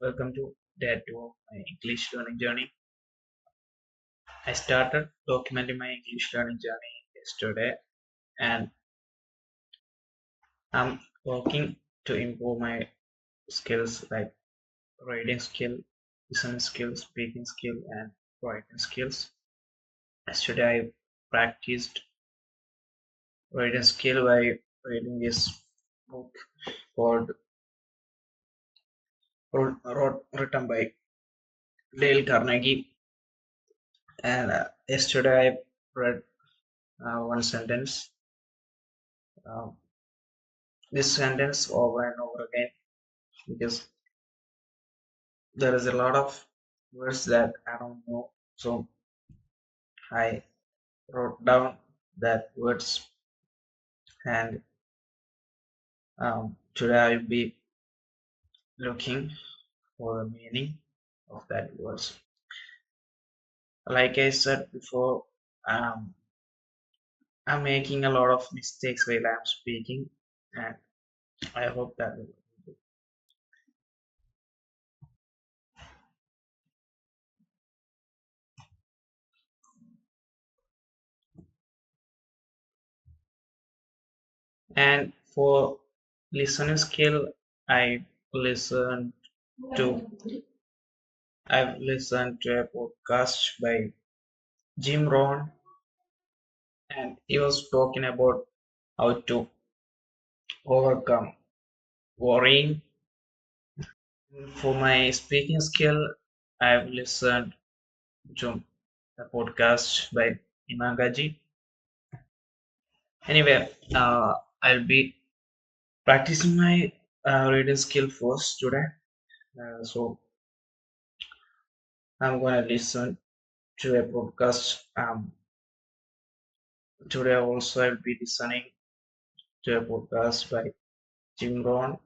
Welcome to day 2 of my English learning journey. I started documenting my English learning journey yesterday and I'm working to improve my skills like reading skill, listening skill, speaking skill, and writing skills. Yesterday I practiced reading skill by reading this book called written by Dale Carnegie. And yesterday I read one sentence. Um, this sentence over and over again because there is a lot of words that I don't know. So I wrote down that words and today I will be looking for the meaning of that words. Like I said before, um, I'm making a lot of mistakes while I'm speaking, and I hope that will. And for listening skill, I listened to I've listened to a podcast by Jim Rohn, and he was talking about how to overcome worrying. For my speaking skill, I've listened to a podcast by Imagaji. Anyway, I'll be practicing my reading skill first today. So I'm gonna listen to a podcast. Today also I'll be listening to a podcast by Jim Rohn.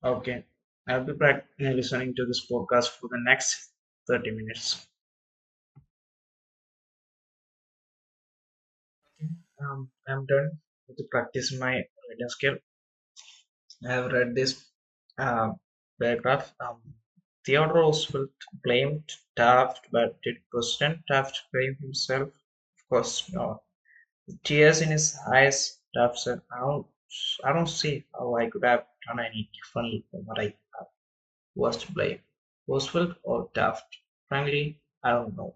Okay, I'll be listening to this podcast for the next 30 minutes. I'm done to practice my reading skill. I have read this uh, paragraph. Theodore Roosevelt blamed Taft, but did President Taft blame himself? Of course not. With tears in his eyes, Taft said, I don't see how I could have done any differently from what I was to blame. Roosevelt or Taft? Frankly, I don't know.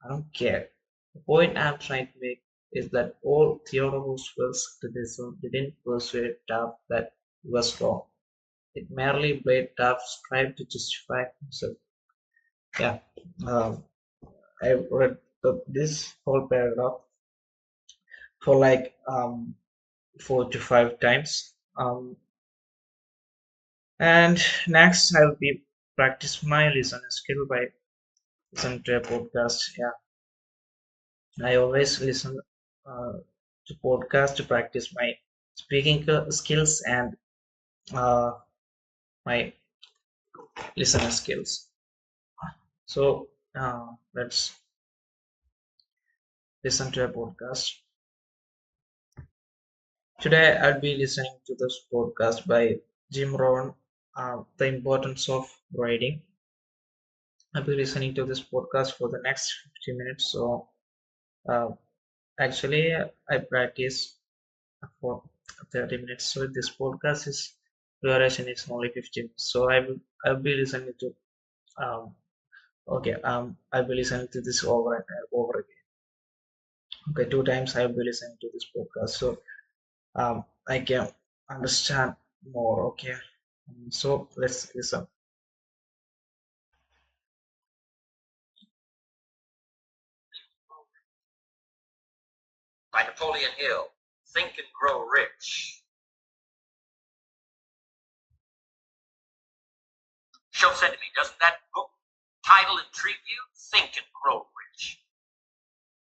I don't care. The point I'm trying to make is that all Theodore Roosevelt's criticism didn't persuade Taft that he was wrong. It merely made Taft strive to justify himself. Yeah, um, I read this whole paragraph for like 4 to 5 times. And next, I'll be practice my listening skill by listening to a podcast. Yeah, I always listen to podcast to practice my speaking skills and uh, my listening skills. So let's listen to a podcast. Today I'll be listening to this podcast by Jim Rohn, The Importance of Writing. I'll be listening to this podcast for the next 50 minutes. So uh, actually, I practice for 30 minutes. So this podcast is duration is only 15 minutes. So I'll be listening to um okay I'll be listening to this over and over again. Okay, 2 times I'll be listening to this podcast. So I can understand more. Okay. So let's listen. By Napoleon Hill. Think and Grow Rich. Show said to me, doesn't that book title intrigue you? Think and Grow Rich.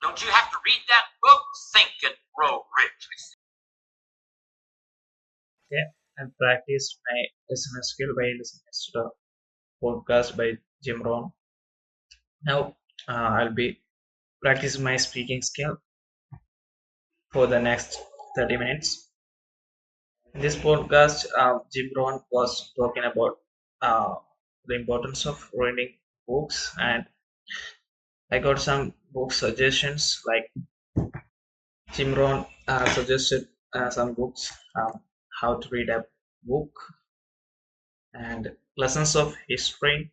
Don't you have to read that book? Think and Grow Rich. Okay, I practiced my listening skill by listening to the podcast by Jim Rohn. Now I'll be practicing my speaking skill for the next 30 minutes. In this podcast, Jim Rohn was talking about uh, the importance of reading books, and I got some book suggestions. Like Jim Rohn suggested some books, how to read a book, and lessons of history,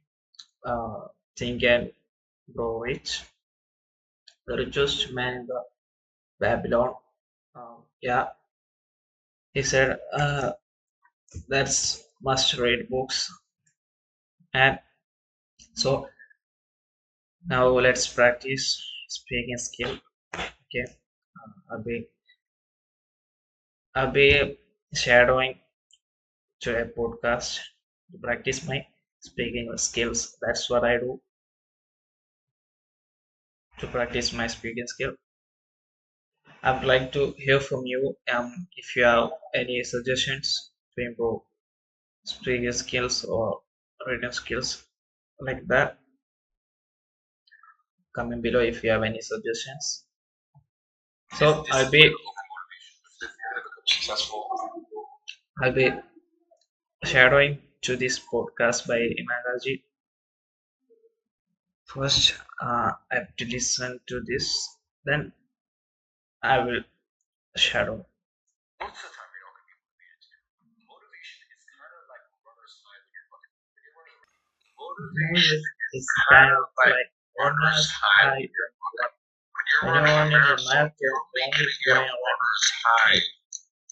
Think and Grow Rich, the richest man in the Babylon. Yeah, he said that's must read books, and so now let's practice speaking skill. Okay, I'll be I'll be shadowing to a podcast to practice my speaking skills. That's what I do to practice my speaking skill. I'd like to hear from you. If you have any suggestions to improve speaking skills or written skills like that, comment below if you have any suggestions. So I'll be shadowing to this podcast by Imanaji. First, I have to listen to this. Then I will shadow. Most of the time, you're not going to be motivated. Motivation is kind of like runner's high when you're running. When you're running, motivation is It's kind kind of of like like runner's runner's high high. when you're running. When you're When you're running a running a marathon, marathon, you're you're only only going to get going a like runner's high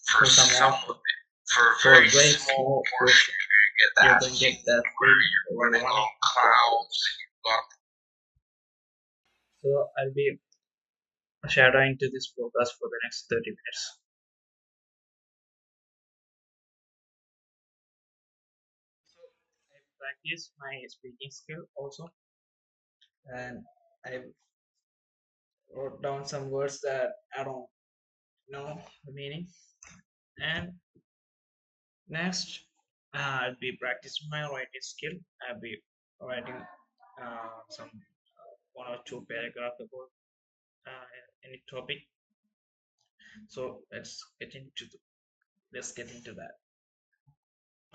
for for some some of of it. For a for a very very small small portion, portion. you're going to get You that can get feeling that where feeling you're when running you're running on on clouds clouds. and you've got So I'll be shadowing to this podcast for the next 30 minutes. So I practice my speaking skill also, and I wrote down some words that I don't know the meaning. And next, I'll be practicing my writing skill. I'll be writing some one or two paragraph about any topic. So let's get into that.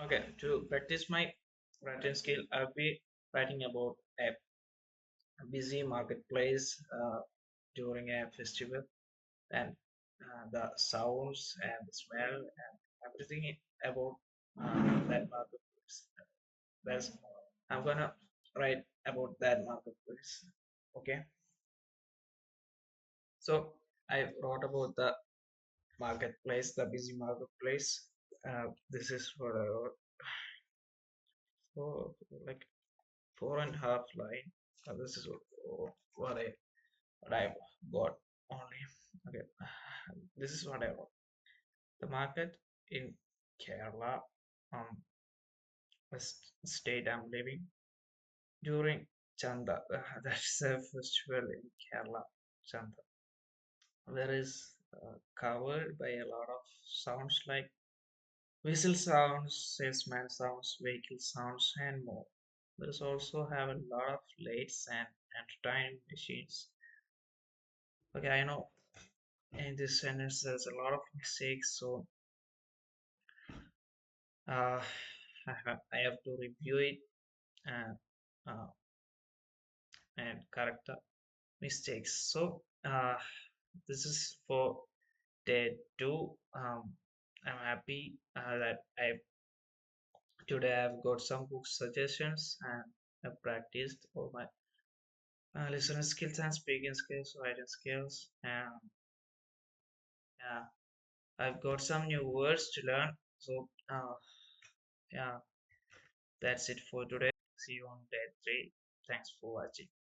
Okay, to practice my writing skill, I'll be writing about a busy marketplace during a festival, and the sounds and the smell and everything about that marketplace. That's I'm gonna write about that marketplace. Okay, so I wrote about the marketplace, the busy marketplace. This is what I wrote. So like 4.5 line. This is what I what I got only. Okay, this is what I wrote. The market in Kerala, um, state I'm living during Chanda. That's a festival in Kerala, Chanda. There is covered by a lot of sounds like whistle sounds, salesman sounds, vehicle sounds, and more. There's also have a lot of lights and entertainment machines. Okay, I know in this sentence there's a lot of mistakes, so uh, I have to review it and uh, correct the mistakes. So this is for day two. I'm happy that I today I've got some book suggestions and I've practiced all my listening skills and speaking skills, writing skills, and yeah, I've got some new words to learn. So yeah, that's it for today. See you on day three. Thanks for watching.